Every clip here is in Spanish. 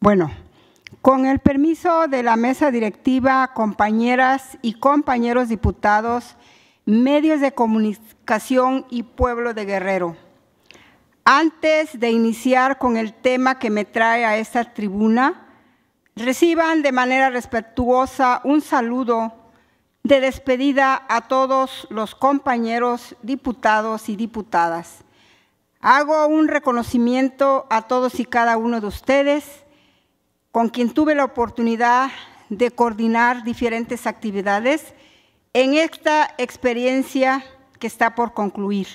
Bueno, con el permiso de la mesa directiva, compañeras y compañeros diputados, medios de comunicación y pueblo de Guerrero. Antes de iniciar con el tema que me trae a esta tribuna, reciban de manera respetuosa un saludo de despedida a todos los compañeros diputados y diputadas. Hago un reconocimiento a todos y cada uno de ustedes, con quien tuve la oportunidad de coordinar diferentes actividades en esta experiencia que está por concluir.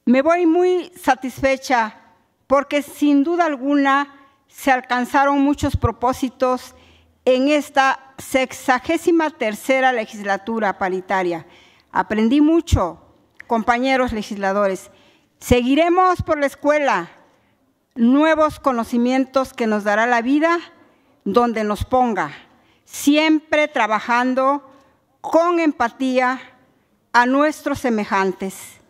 Me voy muy satisfecha porque sin duda alguna se alcanzaron muchos propósitos en esta 63ª legislatura paritaria. Aprendí mucho, compañeros legisladores. Seguiremos por la escuela, nuevos conocimientos que nos dará la vida donde nos ponga, siempre trabajando con empatía a nuestros semejantes.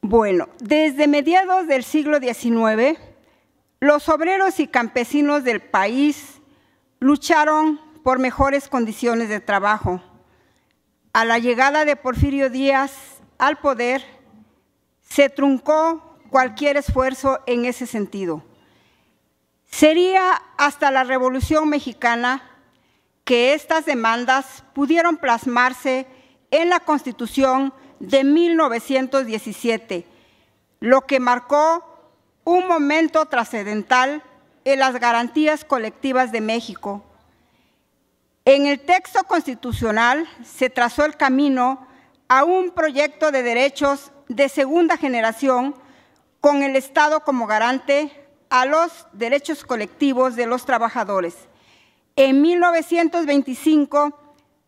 Bueno, desde mediados del siglo XIX, los obreros y campesinos del país lucharon por mejores condiciones de trabajo. A la llegada de Porfirio Díaz al poder, se truncó cualquier esfuerzo en ese sentido. Sería hasta la Revolución Mexicana que estas demandas pudieron plasmarse en la Constitución de 1917, lo que marcó un momento trascendental en las garantías colectivas de México. En el texto constitucional se trazó el camino a un proyecto de derechos de segunda generación con el Estado como garante a los derechos colectivos de los trabajadores. En 1925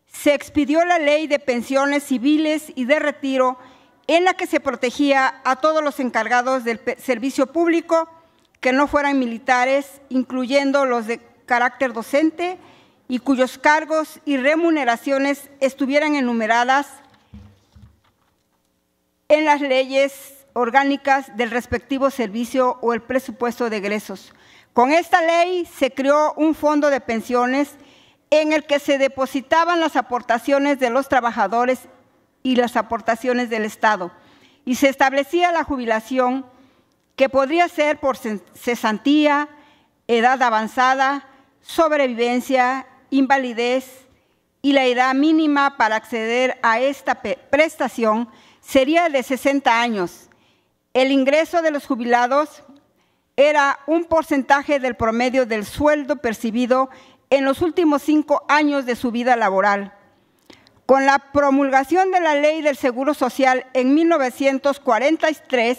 se expidió la Ley de Pensiones Civiles y de Retiro, en la que se protegía a todos los encargados del servicio público que no fueran militares, incluyendo los de carácter docente y cuyos cargos y remuneraciones estuvieran enumeradas en las leyes orgánicas del respectivo servicio o el presupuesto de egresos. Con esta ley se creó un fondo de pensiones en el que se depositaban las aportaciones de los trabajadores y las aportaciones del Estado, y se establecía la jubilación que podría ser por cesantía, edad avanzada, sobrevivencia, invalidez, y la edad mínima para acceder a esta prestación sería de 60 años. El ingreso de los jubilados era un porcentaje del promedio del sueldo percibido en los últimos 5 años de su vida laboral. Con la promulgación de la Ley del Seguro Social en 1943,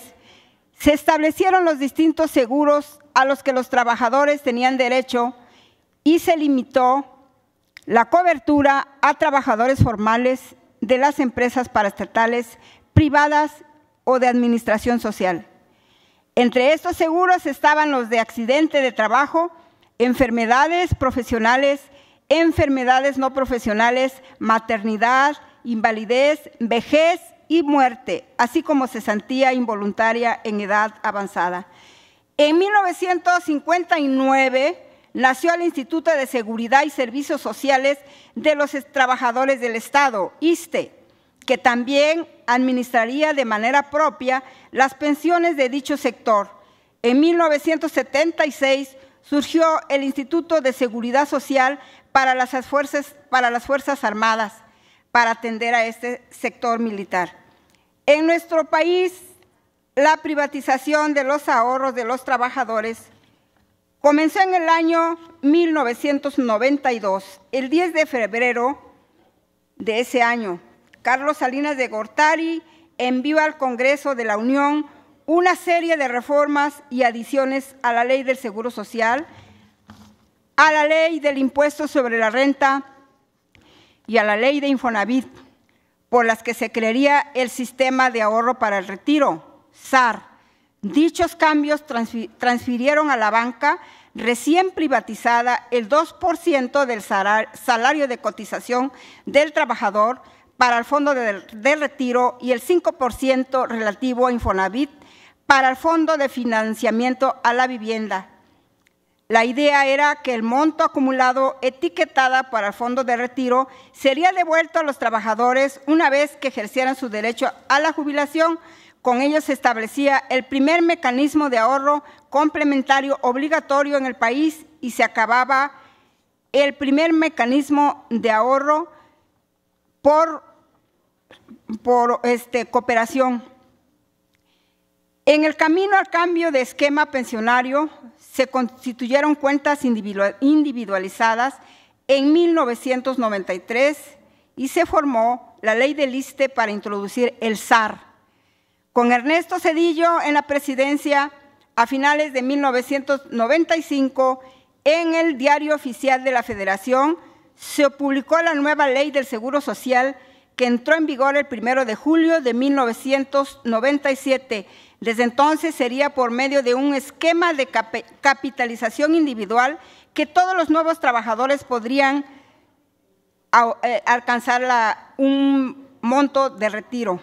se establecieron los distintos seguros a los que los trabajadores tenían derecho y se limitó la cobertura a trabajadores formales de las empresas paraestatales, privadas o de administración social. Entre estos seguros estaban los de accidente de trabajo, enfermedades profesionales, enfermedades no profesionales, maternidad, invalidez, vejez y muerte, así como cesantía involuntaria en edad avanzada. En 1959 nació el Instituto de Seguridad y Servicios Sociales de los Trabajadores del Estado, ISSSTE, que también administraría de manera propia las pensiones de dicho sector. En 1976 surgió el Instituto de Seguridad Social para las Fuerzas Armadas, para atender a este sector militar. En nuestro país, la privatización de los ahorros de los trabajadores comenzó en el año 1992, el 10 de febrero de ese año. Carlos Salinas de Gortari envió al Congreso de la Unión una serie de reformas y adiciones a la Ley del Seguro Social, a la Ley del Impuesto sobre la Renta y a la Ley de Infonavit, por las que se crearía el Sistema de Ahorro para el Retiro, SAR. Dichos cambios transfirieron a la banca recién privatizada el 2% del salario de cotización del trabajador para el Fondo de Retiro y el 5% relativo a Infonavit para el Fondo de Financiamiento a la Vivienda. La idea era que el monto acumulado etiquetada para el fondo de retiro sería devuelto a los trabajadores una vez que ejercieran su derecho a la jubilación. Con ello se establecía el primer mecanismo de ahorro complementario obligatorio en el país y se acababa el primer mecanismo de ahorro por cooperación. En el camino al cambio de esquema pensionario se constituyeron cuentas individualizadas en 1993 y se formó la Ley del ISSSTE para introducir el SAR. Con Ernesto Zedillo en la presidencia, a finales de 1995, en el Diario Oficial de la Federación, se publicó la nueva Ley del Seguro Social que entró en vigor el 1 de julio de 1997. Desde entonces sería por medio de un esquema de capitalización individual que todos los nuevos trabajadores podrían alcanzar un monto de retiro.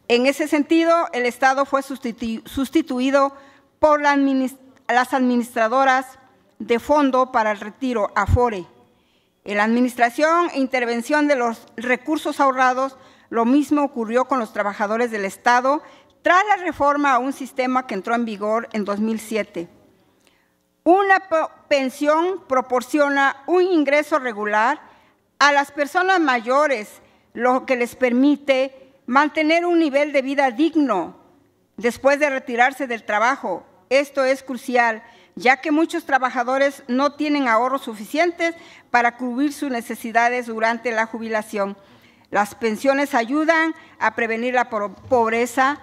En ese sentido, el Estado fue sustituido por las administradoras de Fondo para el Retiro, AFORE. En la administración e intervención de los recursos ahorrados, lo mismo ocurrió con los trabajadores del Estado tras la reforma a un sistema que entró en vigor en 2007. Una pensión proporciona un ingreso regular a las personas mayores, lo que les permite mantener un nivel de vida digno después de retirarse del trabajo. Esto es crucial, ya que muchos trabajadores no tienen ahorros suficientes para cubrir sus necesidades durante la jubilación. Las pensiones ayudan a prevenir la pobreza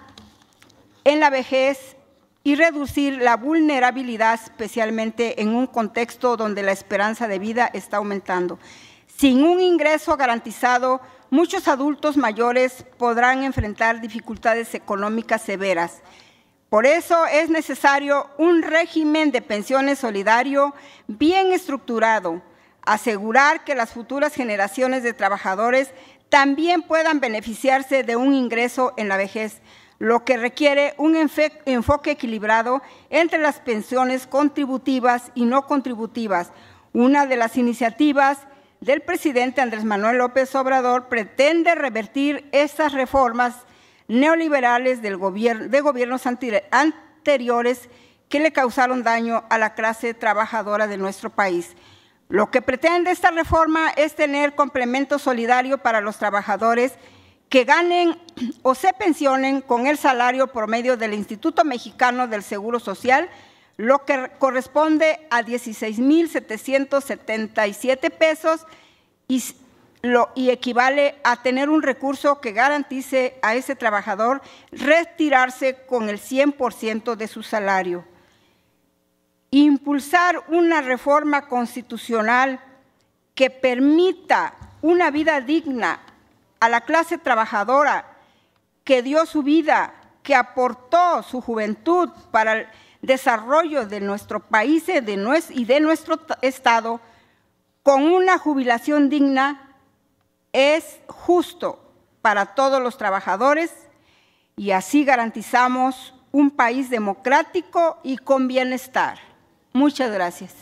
en la vejez y reducir la vulnerabilidad, especialmente en un contexto donde la esperanza de vida está aumentando. Sin un ingreso garantizado, muchos adultos mayores podrán enfrentar dificultades económicas severas. Por eso es necesario un régimen de pensiones solidario bien estructurado, asegurar que las futuras generaciones de trabajadores también puedan beneficiarse de un ingreso en la vejez, lo que requiere un enfoque equilibrado entre las pensiones contributivas y no contributivas. Una de las iniciativas del presidente Andrés Manuel López Obrador pretende revertir estas reformas neoliberales de gobiernos anteriores que le causaron daño a la clase trabajadora de nuestro país. Lo que pretende esta reforma es tener complemento solidario para los trabajadores que ganen o se pensionen con el salario promedio del Instituto Mexicano del Seguro Social, lo que corresponde a 16,777 pesos y equivale a tener un recurso que garantice a ese trabajador retirarse con el 100% de su salario. Impulsar una reforma constitucional que permita una vida digna a la clase trabajadora que dio su vida, que aportó su juventud para el desarrollo de nuestro país y de nuestro Estado, con una jubilación digna, es justo para todos los trabajadores y así garantizamos un país democrático y con bienestar. Muchas gracias.